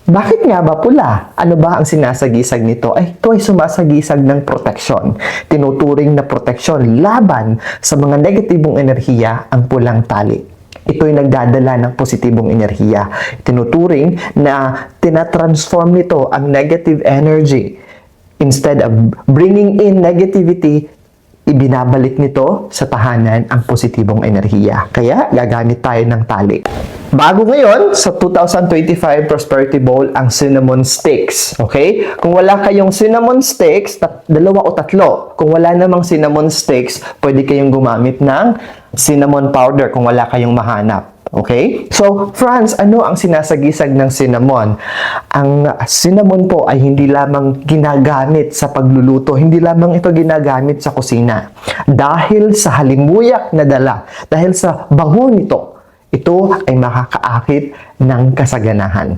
Bakit nga ba pula? Ano ba ang sinasagisag nito? Ito ay sumasagisag ng proteksyon. Tinuturing na proteksyon laban sa mga negatibong enerhiya ang pulang tali. Ito ay nagdadala ng positibong enerhiya. Tinuturing na tinatransform nito ang negative energy. Instead of bringing in negativity, ibinabalik nito sa tahanan ang positibong enerhiya. Kaya gagamit tayo ng tali. Bago ngayon, sa 2025 Prosperity Bowl, ang cinnamon sticks. Okay? Kung wala kayong cinnamon sticks, dalawa o tatlo. Kung wala namang cinnamon sticks, pwede kayong gumamit ng cinnamon powder kung wala kayong mahanap. Okay? So, friends, ano ang sinasagisag ng cinnamon? Ang cinnamon po ay hindi lamang ginagamit sa pagluluto, hindi lamang ito ginagamit sa kusina. Dahil sa halimuyak na dala, dahil sa bango nito, ito ay makakaakit ng kasaganahan.